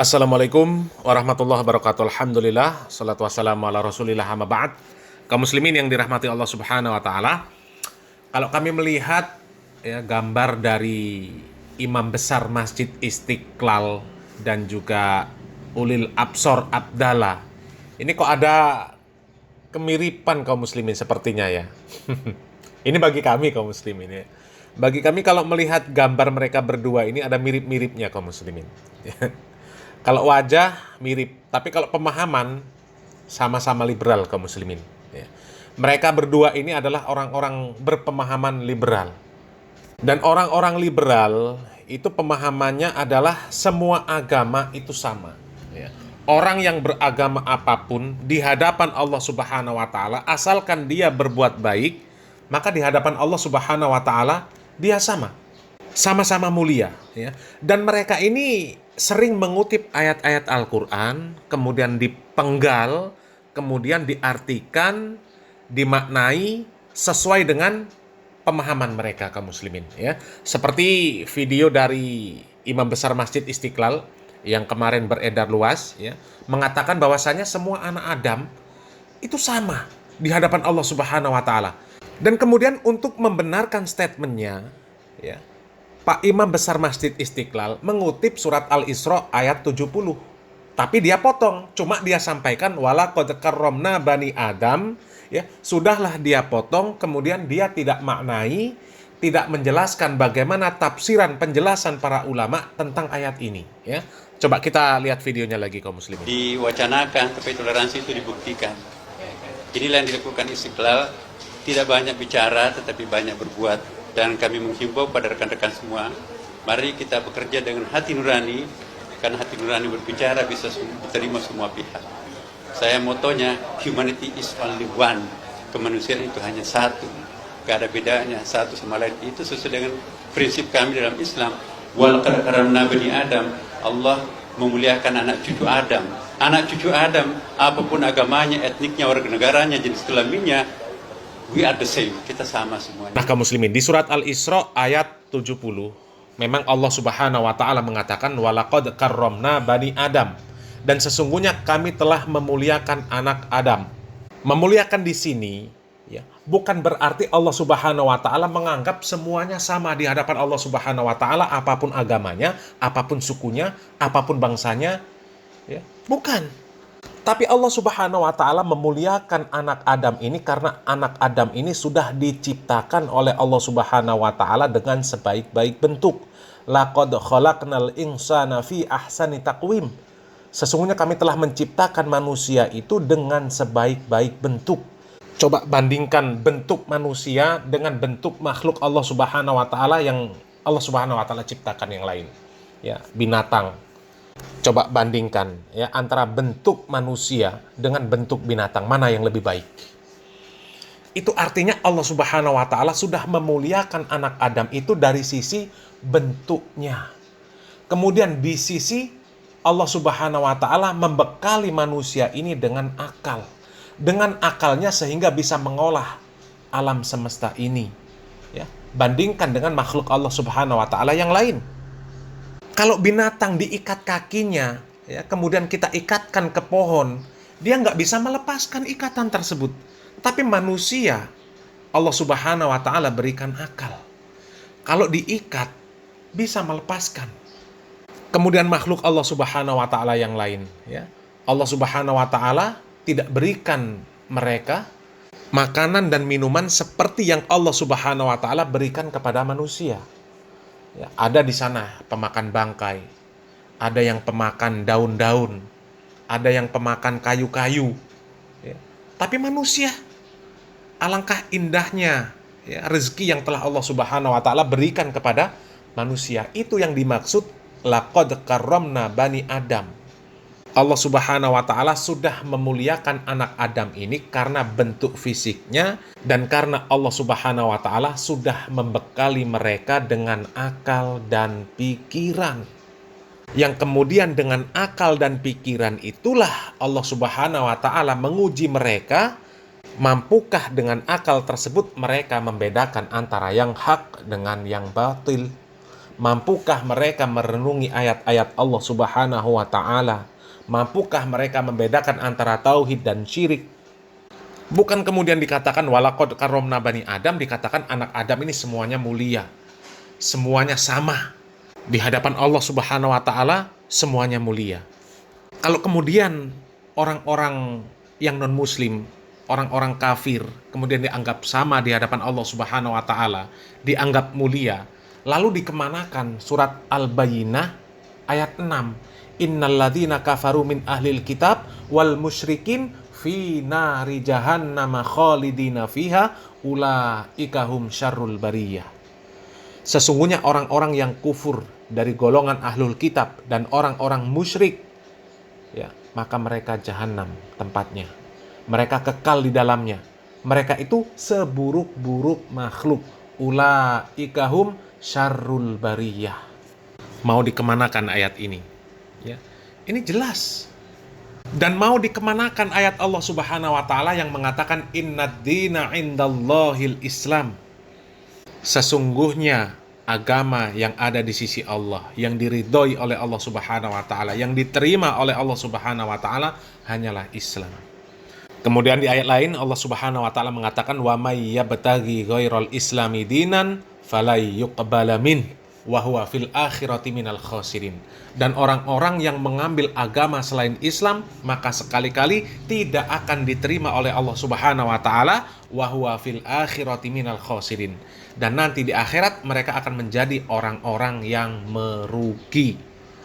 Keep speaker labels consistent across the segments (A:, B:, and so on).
A: Assalamualaikum warahmatullahi wabarakatuh. Alhamdulillah, salatu wassalamu ala rasulillah amma ba'd. Kaum muslimin yang dirahmati Allah subhanahu wa ta'ala, kalau kami melihat gambar dari imam besar Masjid Istiqlal dan juga Ulil Absor Abdallah, ini kok ada kemiripan kaum muslimin sepertinya ya. Ini bagi kami kaum muslimin ya. Bagi kami kalau melihat gambar mereka berdua ini ada mirip-miripnya kaum muslimin. Kalau wajah mirip, tapi kalau pemahaman sama-sama liberal kaum muslimin. Ya. Mereka berdua ini adalah orang-orang berpemahaman liberal. Dan orang-orang liberal itu pemahamannya adalah semua agama itu sama. Ya. Orang yang beragama apapun di hadapan Allah Subhanahu wa taala, asalkan dia berbuat baik, maka di hadapan Allah Subhanahu wa taala dia sama-sama mulia, ya. Dan mereka ini sering mengutip ayat-ayat Al-Quran, kemudian dipenggal, kemudian diartikan, dimaknai sesuai dengan pemahaman mereka kaum muslimin, ya. Seperti video dari Imam Besar Masjid Istiqlal yang kemarin beredar luas, ya, mengatakan bahwasanya semua anak Adam itu sama di hadapan Allah Subhanahu wa taala. Dan kemudian untuk membenarkan statementnya, ya, Pak Imam Besar Masjid Istiqlal mengutip surat Al-Isra ayat 70. Tapi dia potong, cuma dia sampaikan walaqad karramna bani Adam, ya, sudahlah dia potong, kemudian dia tidak maknai, tidak menjelaskan bagaimana tafsiran penjelasan para ulama tentang ayat ini, ya. Coba kita lihat videonya lagi kaum muslimin.
B: Diwacanakan supaya toleransi itu dibuktikan. Inilah yang dilakukan Istiqlal, tidak banyak bicara tetapi banyak berbuat. Dan kami menghimbau pada rekan-rekan semua, mari kita bekerja dengan hati nurani, karena hati nurani berbicara bisa diterima semua pihak. Saya motonya, humanity is only one. Kemanusiaan itu hanya satu, gak ada bedanya satu sama lain. Itu sesuai dengan prinsip kami dalam Islam. Walaqad karamna bani Adam, Allah memuliakan anak cucu Adam. Anak cucu Adam, apapun agamanya, etniknya, warga negaranya, jenis kelaminnya, we are the same, kita sama semuanya.
A: Nah kaum muslimin, di surat Al-Isra ayat 70, memang Allah Subhanahu wa taala mengatakan walaqad karramna bani Adam, dan sesungguhnya kami telah memuliakan anak Adam. Memuliakan di sini, ya, bukan berarti Allah Subhanahu wa taala menganggap semuanya sama di hadapan Allah Subhanahu wa taala, apapun agamanya, apapun sukunya, apapun bangsanya, ya. Bukan. Tapi Allah Subhanahu wa taala memuliakan anak Adam ini karena anak Adam ini sudah diciptakan oleh Allah Subhanahu wa taala dengan sebaik-baik bentuk. Laqad khalaqnal insana fi ahsani taqwim. Sesungguhnya kami telah menciptakan manusia itu dengan sebaik-baik bentuk. Coba bandingkan bentuk manusia dengan bentuk makhluk Allah Subhanahu wa taala yang Allah Subhanahu wa taala ciptakan yang lain. Ya, binatang. Coba bandingkan, ya, antara bentuk manusia dengan bentuk binatang, mana yang lebih baik. Itu artinya Allah Subhanahu wa taala sudah memuliakan anak Adam itu dari sisi bentuknya. Kemudian di sisi Allah Subhanahu wa taala membekali manusia ini dengan akal. Dengan akalnya sehingga bisa mengolah alam semesta ini, ya. Bandingkan dengan makhluk Allah Subhanahu wa taala yang lain. Kalau binatang diikat kakinya, ya, kemudian kita ikatkan ke pohon, dia nggak bisa melepaskan ikatan tersebut. Tapi manusia, Allah Subhanahu wa taala berikan akal. Kalau diikat, bisa melepaskan. Kemudian makhluk Allah Subhanahu wa taala yang lain, ya, Allah Subhanahu wa taala tidak berikan mereka makanan dan minuman seperti yang Allah Subhanahu wa taala berikan kepada manusia. Ya, ada di sana pemakan bangkai, ada yang pemakan daun-daun, ada yang pemakan kayu-kayu, ya. Tapi manusia, alangkah indahnya, ya, rezeki yang telah Allah Subhanahu wa taala berikan kepada manusia. Itu yang dimaksud laqad karramna bani Adam. Allah Subhanahu wa taala sudah memuliakan anak Adam ini karena bentuk fisiknya dan karena Allah Subhanahu wa taala sudah membekali mereka dengan akal dan pikiran. Yang kemudian dengan akal dan pikiran itulah Allah Subhanahu wa taala menguji mereka, mampukah dengan akal tersebut mereka membedakan antara yang hak dengan yang batil? Mampukah mereka merenungi ayat-ayat Allah Subhanahu wa Ta'ala? Mampukah mereka membedakan antara tauhid dan syirik? Bukan kemudian dikatakan walaqad karramna bani Adam, dikatakan anak Adam ini semuanya mulia, semuanya sama di hadapan Allah Subhanahu wa Ta'ala, semuanya mulia. Kalau kemudian orang-orang yang non-muslim, orang-orang kafir, kemudian dianggap sama di hadapan Allah Subhanahu wa Ta'ala, dianggap mulia, lalu dikemanakan surat Al-Bayyinah ayat 6. Innalladzina kafaru min ahlil kitab wal musyrikin fi nari jahannama khalidina fiha ulaika hum syarrul bariyah. Sesungguhnya orang-orang yang kufur dari golongan ahlul kitab dan orang-orang musyrik, ya, maka mereka jahanam tempatnya. Mereka kekal di dalamnya. Mereka itu seburuk-buruk makhluk. Ulaika hum syarrul bariyah. Mau dikemanakan ayat ini? Ya, ini jelas. Dan mau dikemanakan ayat Allah Subhanahu wa Ta'ala yang mengatakan innad dina indallahil Islam. Sesungguhnya agama yang ada di sisi Allah, yang diridhoi oleh Allah Subhanahu wa Ta'ala, yang diterima oleh Allah Subhanahu wa Ta'ala hanyalah Islam. Kemudian di ayat lain Allah Subhanahu wa Ta'ala mengatakan wa may yabtaghi ghairal islami dinan falay yuqbala min wa huwa fil akhirati minal khasirin. Dan orang-orang yang mengambil agama selain Islam, maka sekali-kali tidak akan diterima oleh Allah Subhanahu wa Ta'ala, wa huwa fil akhirati minal khasirin. Dan nanti di akhirat mereka akan menjadi orang-orang yang merugi.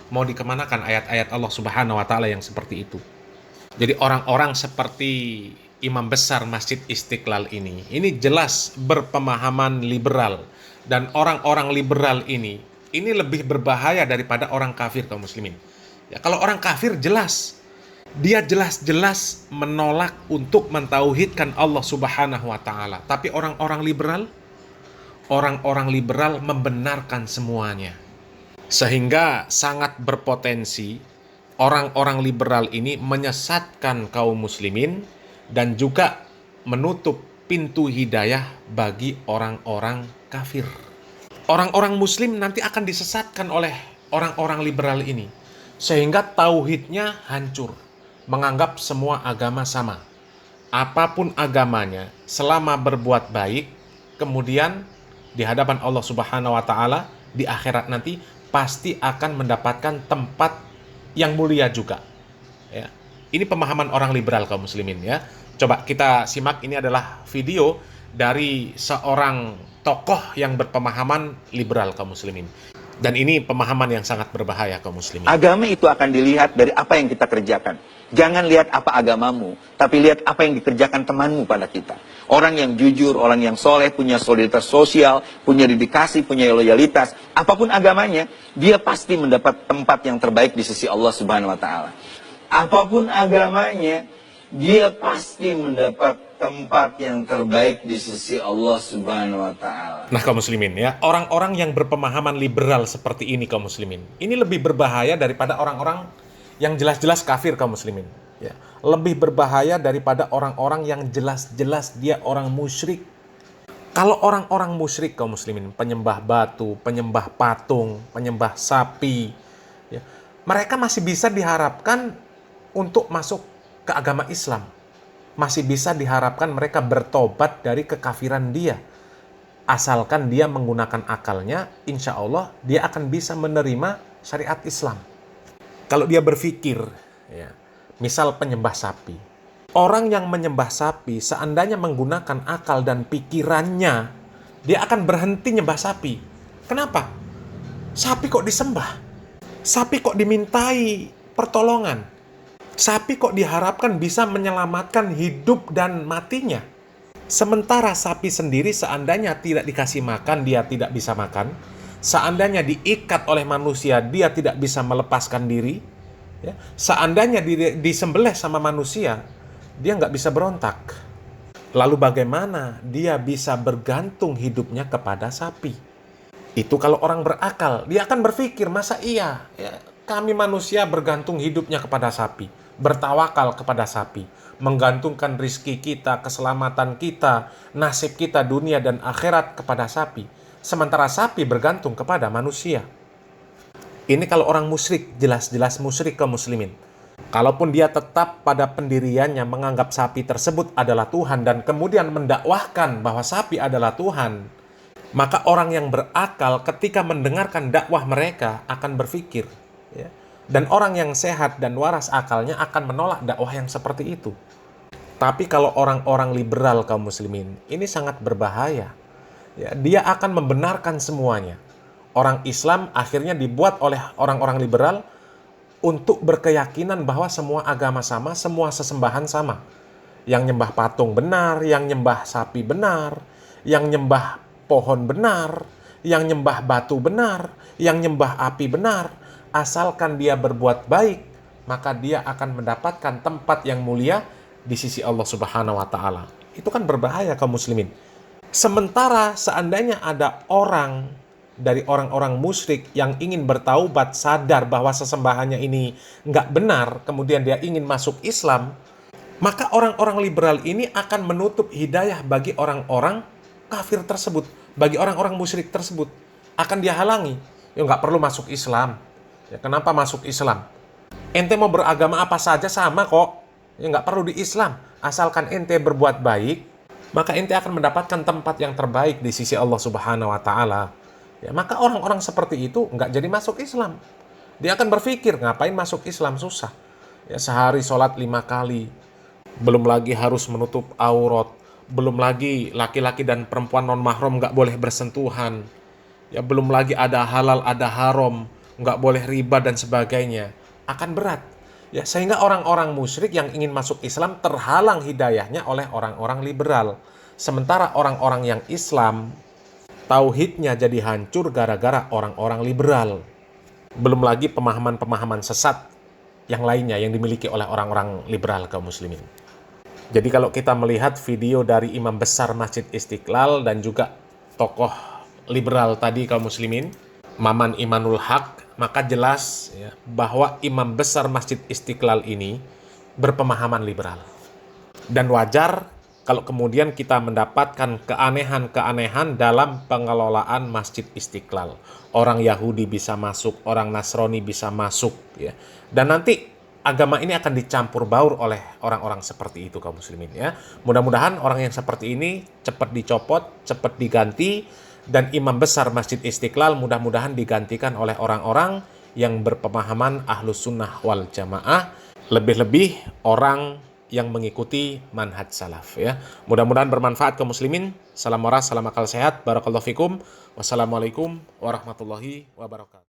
A: Mau dikemanakan ayat-ayat Allah Subhanahu wa Ta'ala yang seperti itu? Jadi orang-orang seperti imam besar Masjid Istiqlal ini jelas berpemahaman liberal. Dan orang-orang liberal ini lebih berbahaya daripada orang kafir kaum muslimin. Ya, kalau orang kafir jelas, dia jelas-jelas menolak untuk mentauhidkan Allah Subhanahu wa Ta'ala. Tapi orang-orang liberal membenarkan semuanya. Sehingga sangat berpotensi orang-orang liberal ini menyesatkan kaum muslimin dan juga menutup pintu hidayah bagi orang-orang kafir. Orang-orang muslim nanti akan disesatkan oleh orang-orang liberal ini. Sehingga tauhidnya hancur. Menganggap semua agama sama. Apapun agamanya, selama berbuat baik, kemudian di hadapan Allah Subhanahu wa Ta'ala, di akhirat nanti, pasti akan mendapatkan tempat yang mulia juga. Ya. Ini pemahaman orang liberal kaum muslimin, ya. Coba kita simak, ini adalah video dari seorang tokoh yang berpemahaman liberal kaum muslimin. Dan ini pemahaman yang sangat berbahaya kaum muslimin.
C: Agama itu akan dilihat dari apa yang kita kerjakan. Jangan lihat apa agamamu, tapi lihat apa yang dikerjakan temanmu pada kita. Orang yang jujur, orang yang soleh, punya solidaritas sosial, punya dedikasi, punya loyalitas, apapun agamanya, dia pasti mendapat tempat yang terbaik di sisi Allah Subhanahu wa Ta'ala. Apapun agamanya, dia pasti mendapat tempat yang terbaik di sisi Allah Subhanahu wa Ta'ala.
A: Nah kaum muslimin, ya, orang-orang yang berpemahaman liberal seperti ini kaum muslimin, ini lebih berbahaya daripada orang-orang yang jelas-jelas kafir kaum muslimin, ya. Lebih berbahaya daripada orang-orang yang jelas-jelas dia orang musyrik. Kalau orang-orang musyrik kaum muslimin, penyembah batu, penyembah patung, penyembah sapi, ya, mereka masih bisa diharapkan untuk masuk ke agama Islam. Masih bisa diharapkan mereka bertobat dari kekafiran dia. Asalkan dia menggunakan akalnya, insya Allah dia akan bisa menerima syariat Islam. Kalau dia berpikir, ya, misal penyembah sapi. Orang yang menyembah sapi, seandainya menggunakan akal dan pikirannya, dia akan berhenti nyembah sapi. Kenapa? Sapi kok disembah? Sapi kok dimintai pertolongan? Sapi kok diharapkan bisa menyelamatkan hidup dan matinya? Sementara sapi sendiri seandainya tidak dikasih makan, dia tidak bisa makan. Seandainya diikat oleh manusia, dia tidak bisa melepaskan diri. Ya. Seandainya disembelih sama manusia, dia nggak bisa berontak. Lalu bagaimana dia bisa bergantung hidupnya kepada sapi? Itu kalau orang berakal, dia akan berpikir, masa iya? Ya, kami manusia bergantung hidupnya kepada sapi, bertawakal kepada sapi, menggantungkan rizki kita, keselamatan kita, nasib kita dunia dan akhirat kepada sapi. sementara sapi bergantung kepada manusia. Ini kalau orang musyrik, jelas-jelas musyrik kaum muslimin. Kalaupun dia tetap pada pendiriannya menganggap sapi tersebut adalah Tuhan dan kemudian mendakwahkan bahwa sapi adalah Tuhan, maka orang yang berakal ketika mendengarkan dakwah mereka akan berpikir, ya. Dan orang yang sehat dan waras akalnya akan menolak dakwah yang seperti itu. Tapi kalau orang-orang liberal kaum muslimin, ini sangat berbahaya. Ya, dia akan membenarkan semuanya. Orang Islam akhirnya dibuat oleh orang-orang liberal untuk berkeyakinan bahwa semua agama sama, semua sesembahan sama. Yang nyembah patung benar, yang nyembah sapi benar, yang nyembah pohon benar, yang nyembah batu benar, yang nyembah api benar. Asalkan dia berbuat baik, maka dia akan mendapatkan tempat yang mulia di sisi Allah Subhanahu wa Ta'ala. Itu kan berbahaya kaum muslimin. Sementara seandainya ada orang dari orang-orang musyrik yang ingin bertaubat, sadar bahwa sesembahannya ini nggak benar, kemudian dia ingin masuk Islam, maka orang-orang liberal ini akan menutup hidayah bagi orang-orang kafir tersebut, bagi orang-orang musyrik tersebut. Akan dia halangi. Ya nggak perlu masuk Islam. Ya, kenapa masuk Islam? Ente mau beragama apa saja sama kok. Ya nggak perlu di Islam. Asalkan ente berbuat baik, maka ente akan mendapatkan tempat yang terbaik di sisi Allah Subhanahu wa Ta'ala. Ya, maka orang-orang seperti itu nggak jadi masuk Islam. Dia akan berpikir, ngapain masuk Islam, susah. Ya, sehari sholat 5 kali. Belum lagi harus menutup aurat. Belum lagi laki-laki dan perempuan non-mahram nggak boleh bersentuhan. Ya, belum lagi ada halal, ada haram. Nggak boleh riba dan sebagainya. Akan berat. Ya, sehingga orang-orang musyrik yang ingin masuk Islam terhalang hidayahnya oleh orang-orang liberal. Sementara orang-orang yang Islam, tauhidnya jadi hancur gara-gara orang-orang liberal. Belum lagi pemahaman-pemahaman sesat yang lainnya yang dimiliki oleh orang-orang liberal kaum muslimin. Jadi kalau kita melihat video dari imam besar Masjid Istiqlal dan juga tokoh liberal tadi kaum muslimin, Maman Imanul Haq, maka jelas ya, bahwa imam besar Masjid Istiqlal ini berpemahaman liberal. Dan wajar kalau kemudian kita mendapatkan keanehan-keanehan dalam pengelolaan Masjid Istiqlal. Orang Yahudi bisa masuk, orang Nasrani bisa masuk. Ya. Dan nanti agama ini akan dicampur baur oleh orang-orang seperti itu kaum muslimin. Ya. Mudah-mudahan orang yang seperti ini cepat dicopot, cepat diganti, dan imam besar Masjid Istiqlal mudah-mudahan digantikan oleh orang-orang yang berpemahaman Ahlus Sunnah wal Jamaah, lebih-lebih orang yang mengikuti manhaj salaf ya. Mudah-mudahan bermanfaat kaum muslimin. Salam waras, salam akal sehat. Barakallahu fikum. Wassalamualaikum warahmatullahi wabarakatuh.